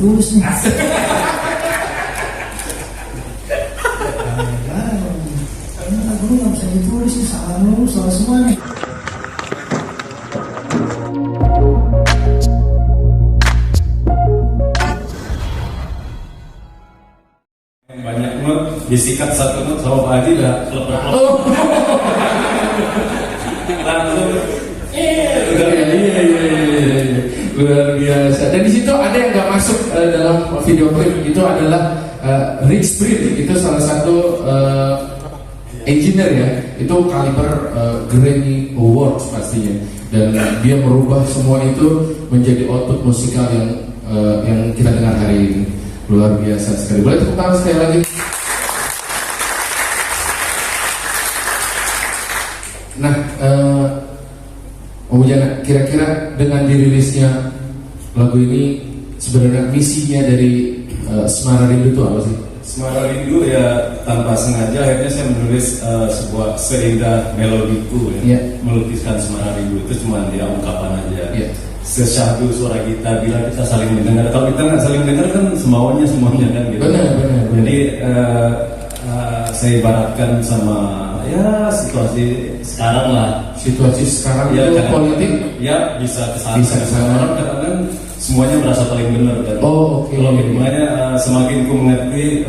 ditulis nih. Karena lagu lu nggak bisa ditulis nih, salah mulu, salah semuanya. Banyak not disikat satu not sama Pak Haji dah kelepar-kelepar. Langsung luar biasa. Dan di situ ada yang nggak masuk dalam video klip, itu adalah Rick Sprint, itu salah satu engineer ya, itu kaliber Grammy Awards pastinya, dan dia merubah semua itu menjadi output musikal yang kita dengar hari ini. Luar biasa sekali. Boleh tepuk tangan sekali lagi. Nah, Om Bujana, kira-kira dengan dirilisnya lagu ini sebenarnya misinya dari Semara Rindu itu apa sih? Semara Rindu ya tanpa sengaja akhirnya saya menulis sebuah seindah melodiku ya. Melukiskan Semara Rindu itu cuma dia ungkapan aja. Sesyahdu suara kita bila kita saling mendengar. Kalau kita nggak saling mendengar kan semuanya kan gitu. Benar. Jadi saya ibaratkan sama ya situasi sekarang lah. Situasi sekarang ya, itu politik ya bisa kesana. Orang kadang-kadang semuanya merasa paling benar kan. Kalau makanya semakin ku mengerti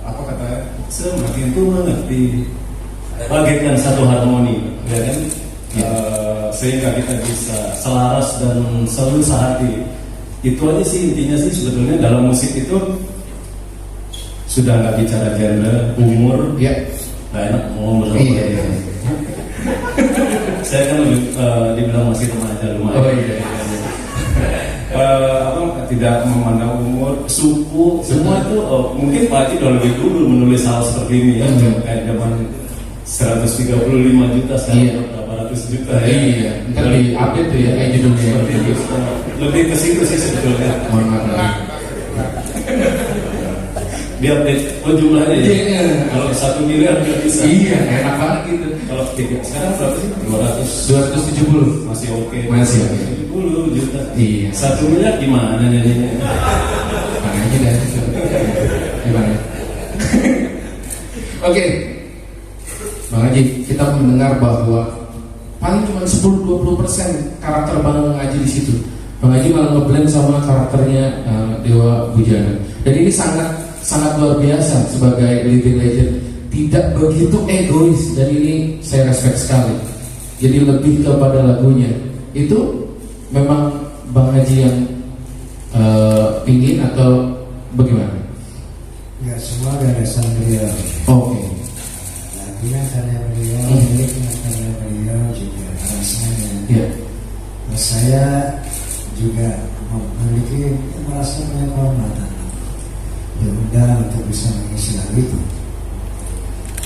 apa katanya, semakin ku mengerti bagaikan satu harmoni ya kan. Sehingga kita bisa selaras dan selalu sehati. Itu aja sih intinya sih sebetulnya dalam musik itu. Sudah nggak bicara gender, umur, nggak enak mau ngomong sama saya kan lebih dibilang masih remaja lumayan. Tidak memandang umur, suku, semua itu mungkin Pak Haji udah lebih dulu menulis hal seperti ini ya, kayak zaman 135 juta sekarang berapa ratus juta ya. Iya, ntar di update tuh ya kayak judulnya. Lebih ke situ sih sebetulnya. Dia update jumlahnya ya. Kalau 1 miliar nggak bisa. Iya, enak banget gitu. Kalau 3 sekarang berapa sih? 270 masih oke. 70 juta. Iya. 1 miliar gimana jadinya? Makanya dari gimana? Oke, Bang Haji, kita mendengar bahwa paling cuma 10-20% karakter Bang Haji di situ. Bang Haji malah ngeblend sama karakternya Dewa Bujana. Dan ini sangat luar biasa sebagai living legend, tidak begitu egois, dan ini saya respect sekali. Jadi lebih kepada lagunya itu memang Bang Haji yang pingin atau bagaimana? Ya, semua gagasan beliau. Oke. Lagunya karya beliau, liriknya karya beliau, juga rasanya. Saya juga memiliki merasa punya kehormatan diundang untuk bisa mengisi lagu itu.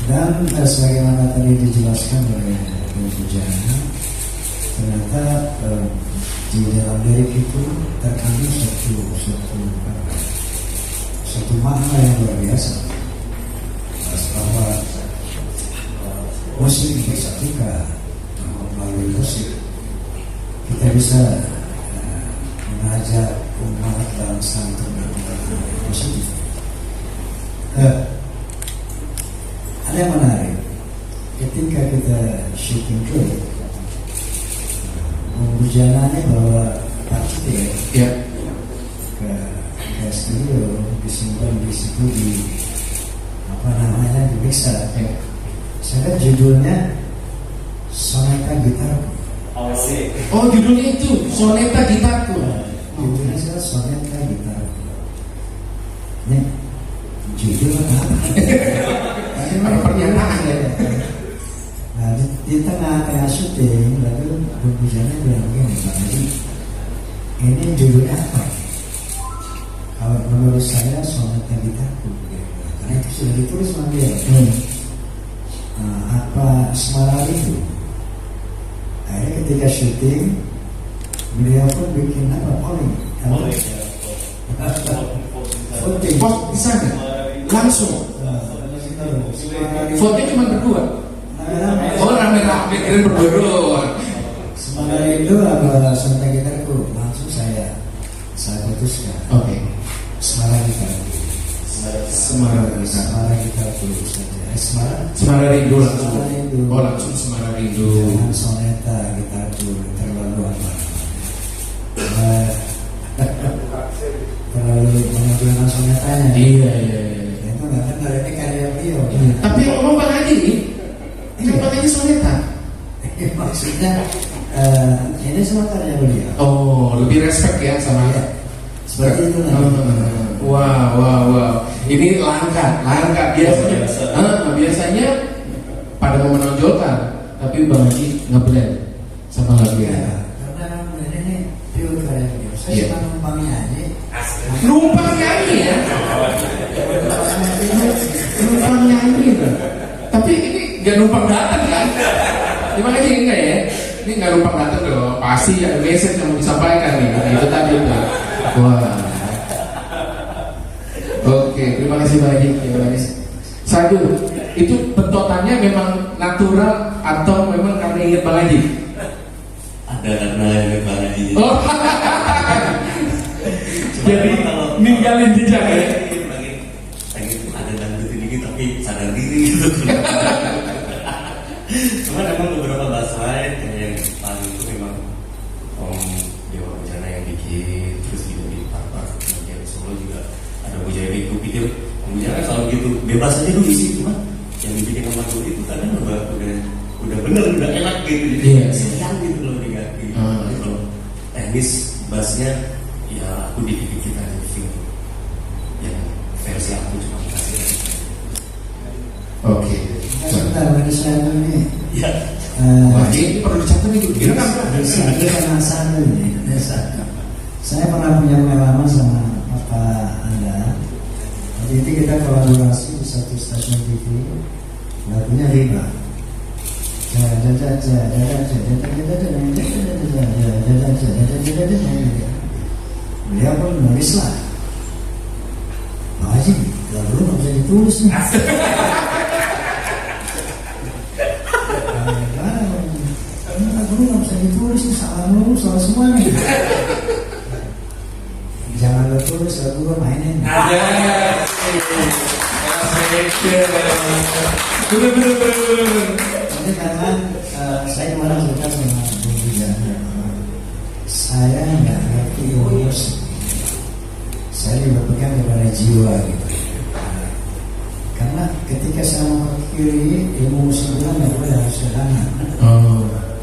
Dan sebagaimana tadi dijelaskan oleh Dewa Bujana, ternyata di dalam lirik itu terkandung satu makna yang luar biasa, bahwa musik bersatukan. Melalui musik kita bisa mengajak umat bangsa untuk berkembang positif. Ada yang menarik ketika kita syuting klip, Bujana ini bawa Pak Citi ke studio, disimpan di situ di di mixer. Saya lihat judulnya Soneta Gitarku. Oh, judulnya itu Soneta Gitarku. Judulnya saya Soneta Gitarku. Ini judul apa? Ada pernyataan ya. Nah, di tengah syuting lalu Bujana bilang begini, Pak Haji, ini judulnya apa? Kalau menurut saya Soneta Gitarku, karena itu sudah ditulis sama dia. Apa Semara itu? Akhirnya ketika syuting beliau pun bikin apa polling. Vote di sana langsung. Vote-nya cuma berdua. Oh, rame-rame keren berdua. Semara itu apa Soneta Gitarku, langsung saya saya putuskan. Oke. Semarang kita. Semarang kita. Semarang kita dulu saja. Semarang Rindu langsung. Semarang Rindu. Oh langsung Semarang Rindu. Jangan soneta kita dulu terlalu apa? Terlalu mengajukan sonetanya. Iya. Itu nggak benar, ini karya beliau. Tapi yang ngomong Bang Haji nih, kan Bang Haji soneta. Maksudnya ini semua karya beliau. Oh, lebih respect ya sama Ya, seperti itu lah. Wow. Ini langka. Biasanya, biasanya pada mau menonjolkan, tapi Bang Haji ngeblend sama lagu Ya, ya. karena ini pure karya beliau. Saya Iya. cuma numpang nyanyi. Numpang nyanyi ya. Numpang nyanyi. Tapi ini nggak numpang datang kan? Gimana sih enggak ya? Ini nggak numpang datang dong. Pasti ada message yang mau disampaikan nih. Nah, itu tadi tuh. Wah. Oke, terima kasih Bang Haji. Terima kasih. Sadu, itu bentotannya memang natural atau memang karena ingat Bang Haji? Ada karena yang Bang Haji. Oh. Jadi ninggalin jejak ya. Lagi ada dangdut ini tapi sadar diri gitu. Cuma memang beberapa bahasa lain kayak yang paling itu memang Om Dewa Bencana yang bikin, terus juga di part-part bagian Solo juga ada Bujaya Biku pikir Om Bencana kalau gitu bebas aja dulu isi, cuma yang dibikin sama Gue itu kadang udah bener, udah enak gitu, jadi Iya. sayang gitu loh diganti. Tapi kalau teknis bassnya ya aku dikit-dikit aja feel yang versi aku cuma kasih. Oke. Sebentar, bagi saya dulu nih. Ya. Wah, ini perlu dicatat nih. Gimana kan? Saya penasaran nih. Saya pernah punya pengalaman sama Bapak Anda. Waktu itu kita kolaborasi di satu stasiun TV. Lagunya Riba. Beliau pun nulis lah. Pak Haji, lagu lu nggak bisa ditulis nih. Lagu lu nggak bisa ditulis nih, salah semua nih. Jangan lo tulis, lagu lu mainin. Bener. Tapi karena saya kemarin cerita sama Bu Bujana, saya nggak ngerti ilmu musik. Saya juga pegang kepada jiwa gitu. Karena ketika saya mau ke kiri, ilmu musik bilang nggak boleh harus ke kanan.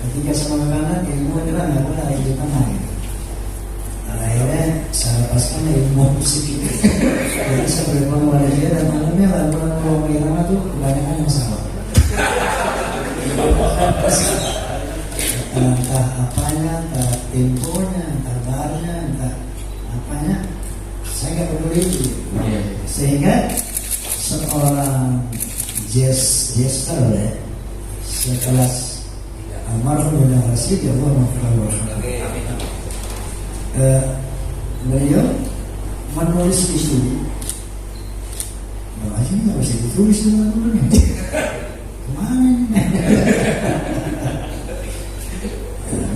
Ketika saya mau ke kanan, ilmu bilang nggak boleh harus di tengah gitu. Nah, akhirnya saya lepaskan ilmu musik itu. Jadi saya berhubung kepada dia dan malamnya lagu-lagu Roma Irama tuh kebanyakan yang sama. Entah apanya, entah temponya, entah barnya, entah apanya, saya nggak peduli itu. Sehingga seorang jester ya, sekelas almarhum Bunda Rasid, ya Allah beliau menulis di studio. Bang Haji nggak bisa ditulis dulu nih. Kemana ini?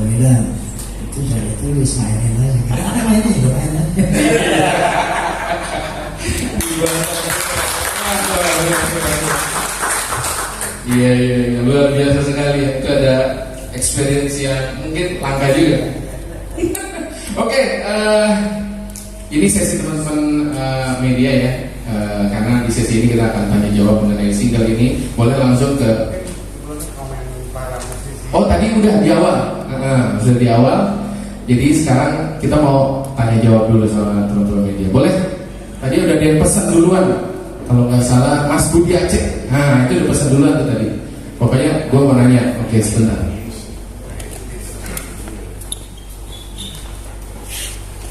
Bilang itu saya tulis, mainin aja. Kenapa mainin? Doain aja. Iya, luar biasa sekali ya. Itu ada experience yang mungkin langka juga. Oke, ini sesi teman-teman media ya. Karena di sesi ini kita akan tanya jawab mengenai single ini. Boleh langsung ke. Oh tadi udah di awal, sudah di awal. Jadi sekarang kita mau tanya jawab dulu sama teman-teman media. Boleh? Tadi udah dia pesan duluan. Kalau nggak salah Mas Budi Aceh. Nah itu udah pesan duluan tuh tadi. Pokoknya gue mau nanya. Oke sebentar.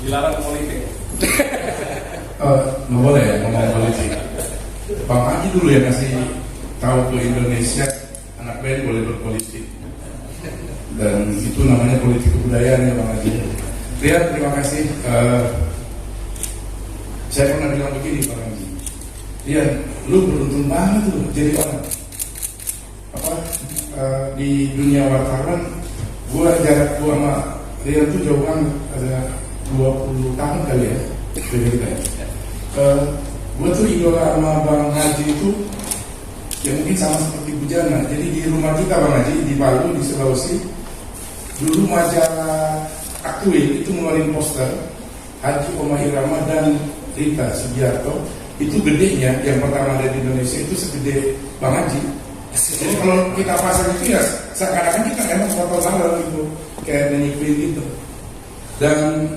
Dilarang politik. Nggak boleh ya ngomong politik. Bang Haji dulu ya kasih tahu ke Indonesia anak band boleh berpolitik. Dan itu namanya politik kebudayaan ya Bang Haji. Lihat, terima kasih. Saya pernah bilang begini Bang Haji. Iya, lu beruntung banget tuh jadi orang. Di dunia wartawan, jarak gua sama Rian tuh jauh banget. Ada 20 tahun kali ya, beda kita ya. Gue tuh idola sama Bang Haji itu ya mungkin sama seperti Bujana. Jadi di rumah kita Bang Haji di Palu di Sulawesi, dulu majalah Aktuin itu ngeluarin poster Haji Omah Irama dan Rita Sugiarto. Itu gedenya yang pertama ada di Indonesia itu segede Bang Haji. Jadi kalau kita pasang itu ya seakan-akan kita emang foto bareng gitu, kayak nyanyi Queen gitu. Dan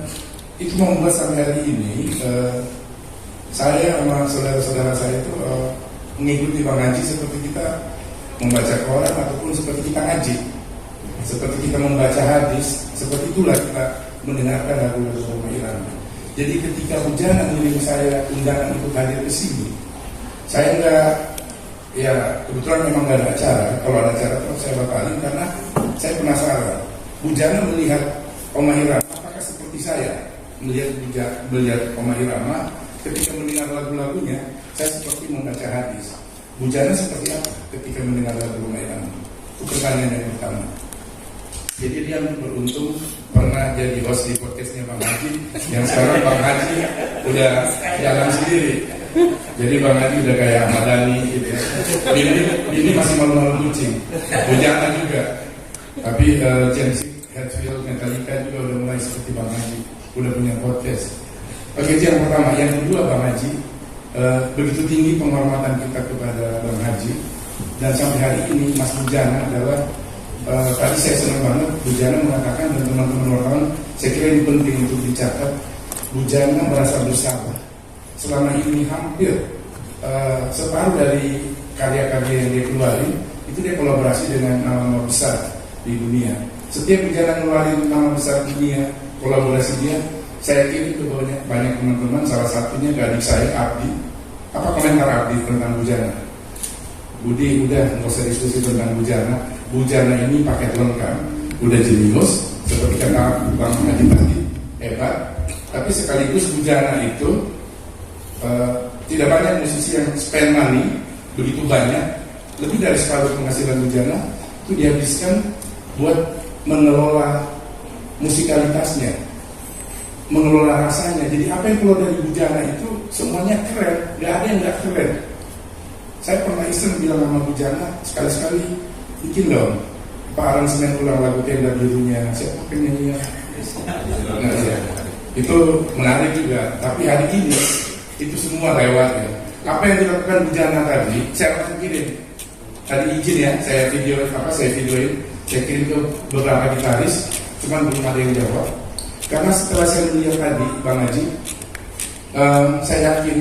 itu membuat sampai hari ini saya sama saudara-saudara saya itu mengikuti Bang Haji seperti kita membaca Quran ataupun seperti kita ngaji, seperti kita membaca hadis, seperti itulah kita mendengarkan lagu-lagu Omah Irama. Jadi ketika Bujana mengirim saya undangan untuk hadir ke sini, saya enggak, ya kebetulan memang nggak ada acara. Kalau ada acara terus saya batalin karena saya penasaran. Bujana melihat Omah Irama, apakah seperti saya melihat Omah Irama ketika mendengar lagu-lagunya? Saya seperti membaca hadis. Bujana seperti apa ketika mendengar lagu Omah Irama? Itu pertanyaan yang pertama. Jadi dia beruntung pernah jadi host di podcastnya Bang Haji, yang sekarang Bang Haji udah jalan sendiri. Jadi Bang Haji udah kayak Ahmad Dhani gitu ya. Ini masih malu-malu kucing. Bujana juga. Tapi James Hetfield, Metallica juga udah mulai seperti Bang Haji, udah punya podcast. Oke, itu yang pertama. Yang kedua Bang Haji, begitu tinggi penghormatan kita kepada Bang Haji, dan sampai hari ini Mas Bujana adalah tadi saya senang banget Bujana mengatakan, dan teman-teman wartawan, saya kira ini penting untuk dicatat. Bujana merasa bersalah. Selama ini hampir separuh dari karya-karya yang dia keluarin itu dia kolaborasi dengan nama besar di dunia. Setiap Bujana keluarin nama besar dunia, kolaborasi dia, saya kirim ke banyak teman-teman. Salah satunya ke adik saya Abdi. Apa komentar Abdi tentang Bujana? Budi, udah nggak usah diskusi tentang Bujana. Bujana ini paket lengkap, udah jenius, seperti kata Bang Haji tadi, hebat. Tapi sekaligus Bujana itu tidak banyak musisi yang spend money begitu banyak, lebih dari separuh penghasilan Bujana itu dihabiskan buat mengelola musikalitasnya, mengelola rasanya. Jadi apa yang keluar dari Bujana itu semuanya keren, nggak ada yang nggak keren. Saya pernah iseng bilang sama Bujana, sekali-sekali bikin dong aransemen ulang lagu Tenda Birunya, siapa penyanyinya? Nah, ya. Itu menarik juga. Tapi hari ini itu semua lewat ya. Apa yang dilakukan Bujana tadi, saya langsung kirim. Tadi izin ya, saya videoin, saya kirim ke beberapa gitaris, cuman belum ada yang jawab. Karena setelah saya melihat tadi Bang Haji, saya yakin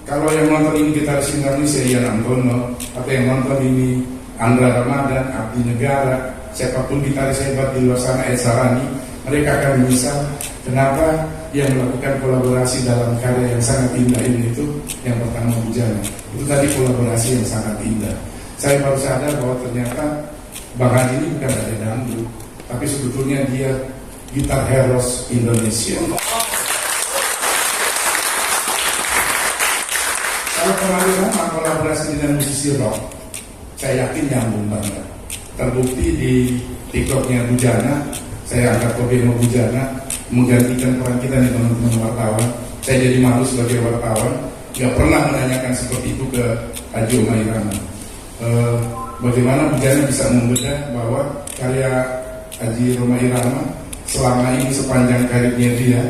kalau yang nonton ini gitaris Indonesia Ian Antono, atau yang nonton ini Andra Ramadan, Abdi Negara, siapapun gitaris hebat di luar sana, Ed Sarani, mereka akan menyesal kenapa dia melakukan kolaborasi dalam karya yang sangat indah ini. Itu yang pertama Bujana. Itu tadi kolaborasi yang sangat indah. Saya baru sadar bahwa ternyata Bang Haji ini bukan ada dangdut, tapi sebetulnya dia gitar heroes Indonesia. Kalau kemarin lama kolaborasi dengan musisi rock, saya yakin nyambung banget. Terbukti di TikToknya Bujana, saya angkat kopi sama Bujana, menggantikan peran kita nih teman-teman wartawan. Saya jadi malu sebagai wartawan, gak pernah menanyakan seperti itu ke Haji Omah Irama. Bagaimana Bujana bisa membedah bahwa karya Haji Omah Irama selama ini sepanjang karirnya dia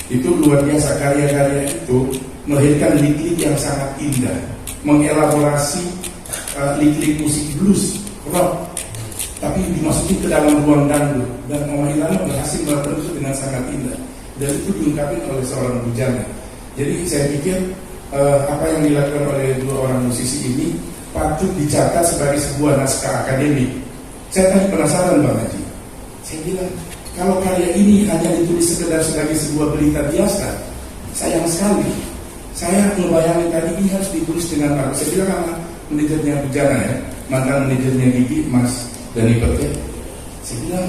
itu luar biasa. Karya-karya itu melahirkan lirik yang sangat indah, mengelaborasi lirik musik blues, rock, tapi dimasukin ke dalam ruang dangdut. Dan Omah Irama berhasil melakukan itu dengan sangat indah, dan itu diungkapkan oleh seorang Bujana. Jadi saya pikir apa yang dilakukan oleh dua orang musisi ini patut dicatat sebagai sebuah naskah akademik. Saya tadi penasaran Bang Haji, saya bilang kalau karya ini hanya ditulis sekedar sebagai sebuah berita biasa, sayang sekali. Saya ngebayangin tadi ini harus ditulis dengan bagus. Saya bilang sama manajernya Bujana ya, mantan manajernya Gigi, Mas Dani Perke, saya bilang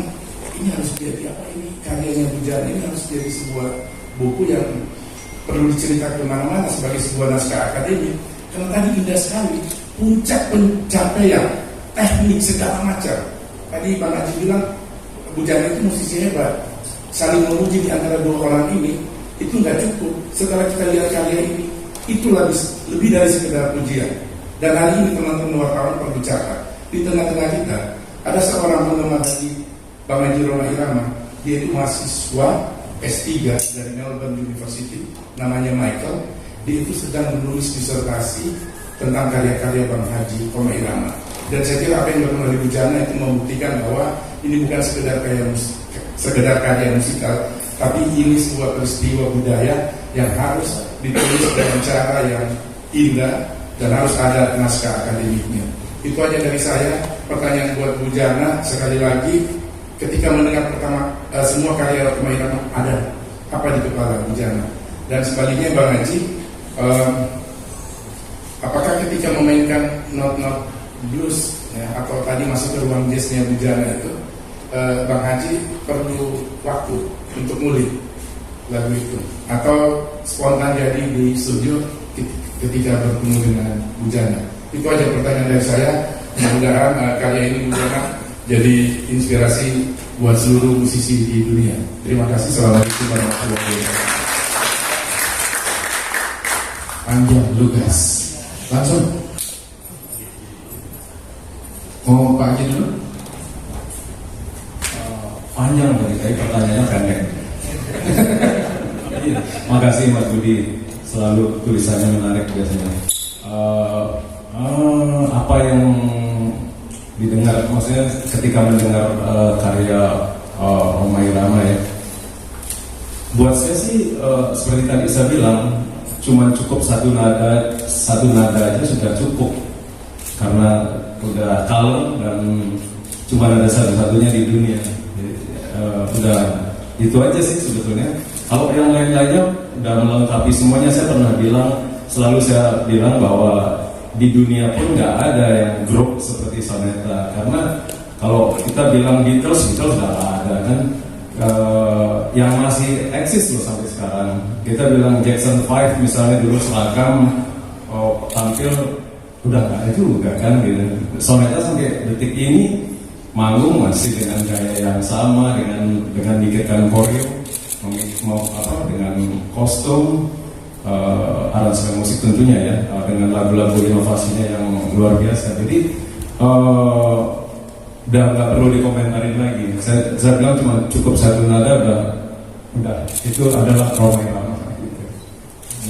ini harus jadi apa, ini karyanya Bujana ini harus jadi sebuah buku yang perlu diceritakan kemana-mana sebagai sebuah naskah akademik. Karena tadi indah sekali, puncak pencapaian, teknik segala macam. Tadi Bang Haji bilang Bujana itu musisi hebat. saling memuji di antara dua orang ini itu nggak cukup. Setelah kita lihat karya ini, itu lebih dari sekedar pujian. Dan hari ini teman-teman wartawan berbicara, di tengah-tengah kita ada seorang penggemar haji Bang Haji Roma Irama. Dia itu mahasiswa S3 dari Melbourne University, namanya Michael. Dia itu sedang menulis disertasi tentang karya-karya Bang Haji Roma Irama. Dan saya kira apa yang dilakukan oleh Bujana itu membuktikan bahwa ini bukan sekedar karya musikal, tapi ini sebuah peristiwa budaya yang harus ditulis dengan cara yang indah dan harus ada naskah akademiknya. Itu aja dari saya. Pertanyaan buat Bujana sekali lagi, ketika mendengar pertama semua karya Roma Irama, ada apa di kepala Bujana? Dan sebaliknya Bang Haji, apakah ketika memainkan not blues ya, atau tadi masuk ke ruang jazznya Bujana itu, Bang Haji perlu waktu untuk ngulik lagu itu, atau spontan jadi di studio ketika bertemu dengan Bujana? Itu aja pertanyaan dari saya. Mudah-mudahan karya ini Bujana jadi inspirasi buat seluruh musisi di dunia. Terima kasih. Assalamualaikum warahmatullahi wabarakatuh. Panjang lugas. Langsung. Mau Pak Haji dulu? Panjang tadi pertanyaannya pendek. Iya, makasih Mas Budi, selalu tulisannya menarik biasanya. Apa yang didengar, maksudnya ketika mendengar karya Roma Irama ya, buat saya sih seperti tadi saya bilang, cuma cukup satu nada aja sudah cukup, karena udah kalem dan cuma ada satu-satunya di dunia. Udah itu aja sih sebetulnya. Kalau yang lain-lainnya udah melengkapi semuanya. Saya pernah selalu saya bilang bahwa di dunia pun nggak ada yang grup seperti Soneta, karena kalau kita bilang Beatles nggak ada kan. Yang masih eksis loh sampai sekarang. Kita bilang Jackson 5 misalnya dulu seragam tampil udah nggak ada juga kan gitu. Soneta sampai detik ini manggung masih dengan gaya yang sama, dengan bikinkan koreo, dengan kostum, aransemen musik tentunya ya, dengan lagu-lagu inovasinya yang luar biasa. Jadi udah nggak perlu dikomentarin lagi. Saya bilang cuma cukup satu nada udah itu adalah Roma Irama.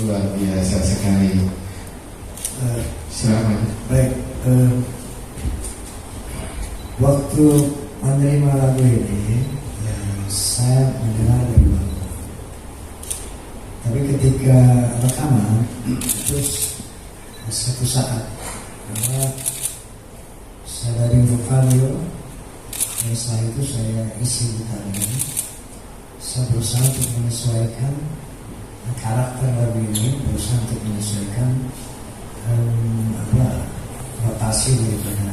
Luar biasa sekali. Silakan. Baik, waktu menerima lagu ini saya mendengar dari bawah. Tapi ketika rekaman terus satu saat bahwa saya dari vokalio dan setelah itu saya isi gitarnya. Saya berusaha untuk menyesuaikan karakter lagu ini, berusaha untuk menyesuaikan rotasi daripada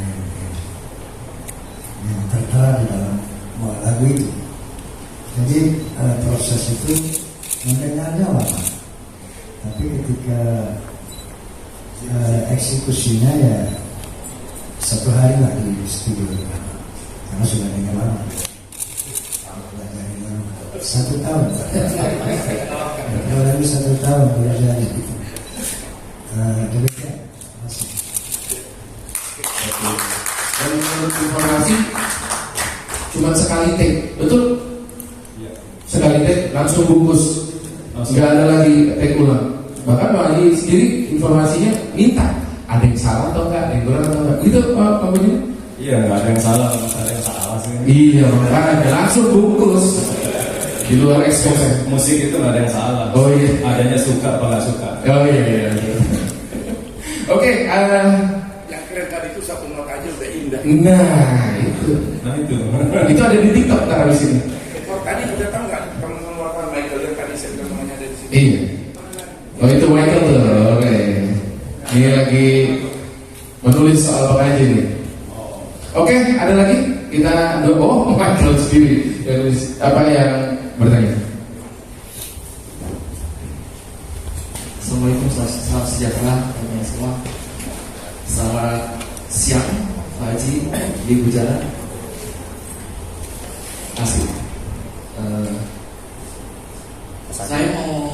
yang tertera di dalam lagu itu. Jadi proses itu mendengarnya lama, tapi ketika eksekusinya ya satu hari lah di studio karena sudah dengar lama. Satu tahun. Kalau lagi 1 tahun belajar itu. Demikian. Dan menurut informasi cuma sekali take, betul? Ya. Sekali take langsung bungkus, nggak ada lagi take ulang. Bahkan Pak Haji sendiri informasinya minta ada yang salah atau enggak, ada yang kurang atau enggak. Itu Pak Budi? Iya, nggak ada yang salah, ada yang salah sih. Iya, makanya langsung bungkus. Di luar ekspos musik itu nggak ada yang salah. Oh iya. Adanya suka apa nggak suka. Oh iya. Oke, Yang keren tadi itu satu not aja udah indah. nah itu itu ada di TikTok ntar habis ini. Tadi udah tahu nggak teman-teman wartawan Michael yang tadi saya bilang namanya ada di sini. Iya. Oh itu Michael tuh. Oke. Ini lagi menulis soal Bang Haji nih. Oke, ada lagi? Kita Michael sendiri yang nulis apa yang bertanya. Assalamualaikum, salam sejahtera teman-teman semua. Selamat siang Pak Haji di Bujana. Asik. Saya mau,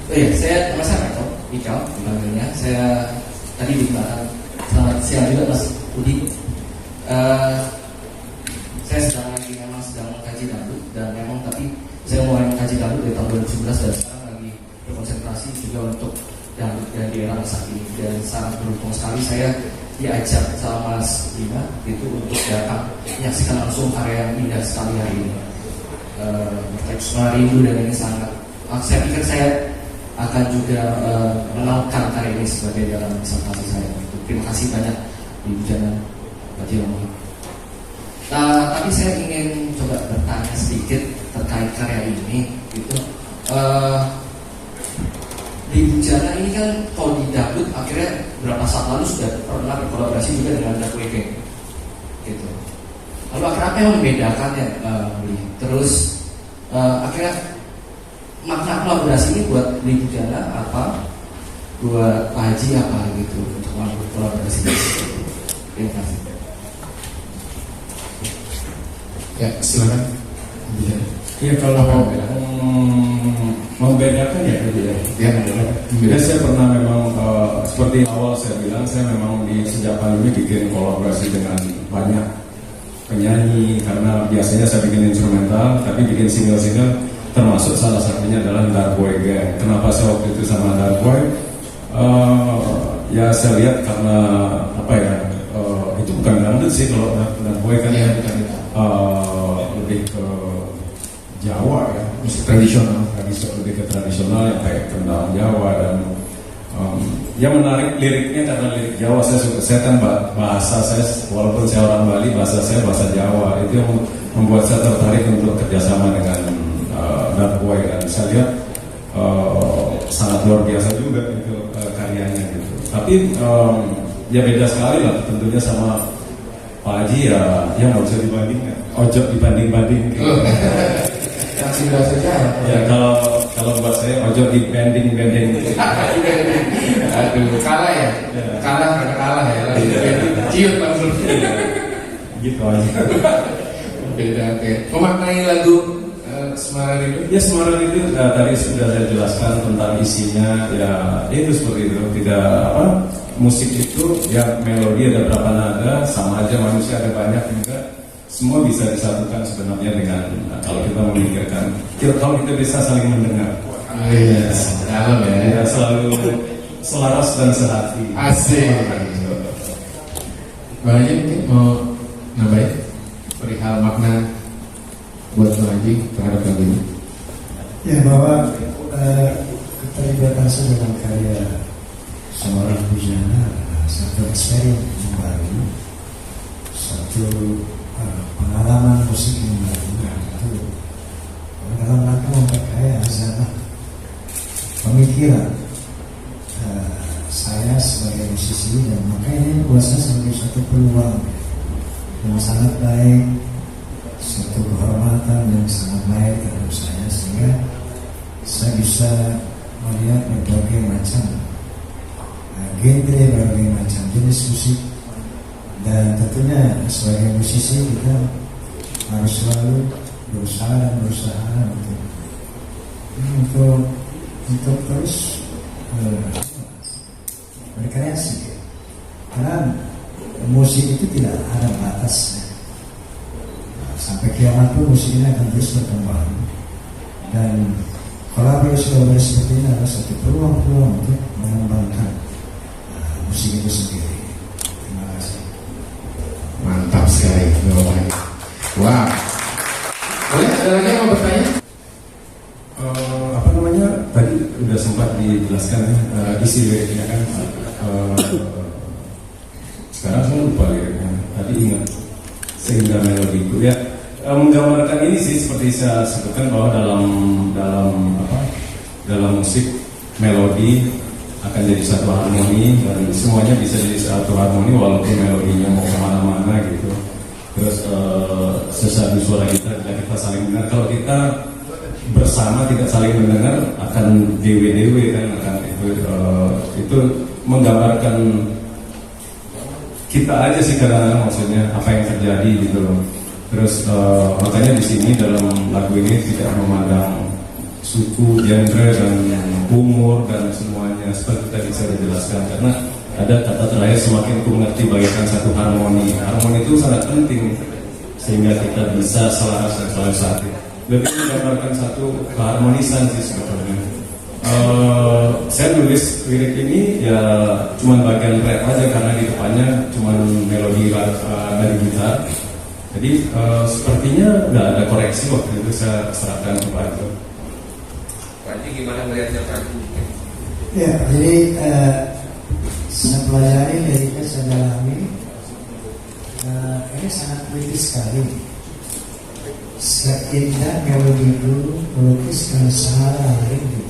saya nama saya Ikal dipanggilnya. Saya tadi di belakang. Selamat siang juga Mas Budi. Saya sedang mengkaji dangdut dan memang tapi saya mulai mengkaji dangdut dari tahun 2011 dan sekarang lagi berkonsentrasi juga untuk dangdut dan di era saat ini, dan sangat beruntung sekali saya diajak sama Mas Bima itu untuk datang menyaksikan langsung karya yang indah sekali hari ini. Bertekstur rindu dan ini sangat. Saya pikir saya akan juga mengenalkan karya ini sebagai dalam disertasi saya. Terima kasih banyak Ibu Bujana Pak Jomo. Tapi saya ingin coba bertanya sedikit terkait karya ini. Gitu. Di Bujana ini kan kalau di dangdut akhirnya beberapa saat lalu sudah pernah berkolaborasi juga dengan Dark Weekend. Gitu. Lalu akhirnya apa yang membedakannya? Terus akhirnya makna kolaborasi ini buat Beli Bujana apa? Buat Pak Haji apa gitu untuk melakukan kolaborasi ini? Terima kasih. Ya, silakan. Iya, kalau membedakan ya gitu ya. Ya, Jadi saya pernah memang seperti awal saya bilang, saya memang di sejak pandemi bikin kolaborasi dengan banyak penyanyi, karena biasanya saya bikin instrumental, tapi bikin single-single, termasuk salah satunya adalah Dark Boy Gang. Kenapa saya waktu itu sama Dark Boy? Ya saya lihat karena apa ya, itu bukan dangdut sih kalau Dark Boy kan ya, lebih ke Jawa ya, musik tradisional. lebih ke tradisional yang kayak kendang Jawa, dan yang menarik liriknya karena lirik Jawa saya suka. Saya kan bahasa saya, walaupun saya orang Bali, bahasa saya bahasa Jawa, itu yang membuat saya tertarik untuk kerjasama dengan Dark Boy, dan saya lihat sangat luar biasa juga itu karyanya gitu. Tapi ya beda sekali lah tentunya sama Pak Haji, ya nggak bisa dibandingkan, ojo dibanding-banding gitu. Yang sudah saja. Ya kalau buat saya ojo dibanding-banding gitu. Aduh, kalah ya? Kalah karena kalah ya. Ciut langsung. Gitu aja. Beda, oke. Memaknai lagu Semarang itu? Ya Semarang itu tadi sudah saya jelaskan tentang isinya, ya itu seperti itu. Tidak apa, musik itu ya melodi ada berapa nada, sama aja manusia ada banyak juga. Semua bisa disatukan sebenarnya dengan kalau kita memikirkan, kalau kita bisa saling mendengar. Yes, dalam ya. Ya selalu selaras dan sehati. Asik. Bang Haji mungkin mau nambahin perihal makna buat Bang Haji terhadap lagu ini? Ya, bahwa keterlibatan saya dengan karya seorang Bujana adalah satu eksperimen yang baru, satu pengalaman musik yang baru. Itu dalam rangka memperkaya hazanah pemikiran saya sebagai musisi, dan makanya ini buat saya sebagai satu peluang yang sangat baik, satu kehormatan yang sangat baik terhadap saya, sehingga saya bisa melihat berbagai macam genre, berbagai macam jenis musik, dan tentunya sebagai musisi kita harus selalu berusaha untuk terus berkreasi, karena musik itu tidak ada batasnya. Sampai kiamat pun musik ini akan terus berkembang, dan kolaborasi seperti ini adalah satu peluang untuk mengembangkan musik itu sendiri. Terima kasih. Mantap sekali, jawabannya. Wah, boleh ada lagi yang mau bertanya? Apa namanya, tadi udah sempat dijelaskan isi liriknya kan. Sekarang saya lupa liriknya, tadi ingat sehingga melodiku ya. Menggambarkan ini sih seperti saya sebutkan bahwa dalam musik melodi akan jadi satu harmoni, dan semuanya bisa jadi satu harmoni walaupun melodinya mau kemana-mana gitu. Terus sesadu suara kita saling mendengar. Kalau kita bersama tidak saling mendengar akan dewe kan, akan itu menggambarkan kita aja sih kadang-kadang, maksudnya apa yang terjadi gitu loh. Terus makanya di sini dalam lagu ini tidak memandang suku, genre, dan umur, dan semuanya seperti tadi saya jelaskan. Karena ada kata terakhir, semakin ku mengerti bagaikan satu harmoni. Harmoni itu sangat penting sehingga kita bisa selaras dan selalu satu. Lebih menggambarkan satu keharmonisan sih sebetulnya. Saya nulis lirik ini ya cuma bagian rap aja karena di depannya cuma melodi dari gitar. Jadi sepertinya nggak ada koreksi waktu itu saya serahkan ke Pak Ito. Pak Haji gimana melihatnya Pak Haji? Ya, jadi saya pelajari liriknya, saya dalami. Ini sangat kritis sekali. Seindah melodi dulu melukiskan sehara rindu.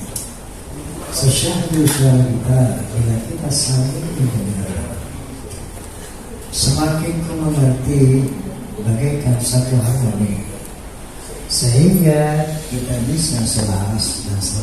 Sesyahdu suara kita bila kita saling mendengar. Semakin ku mengerti bagaikan satu harmoni, sehingga kita bisa selaras dan selaras.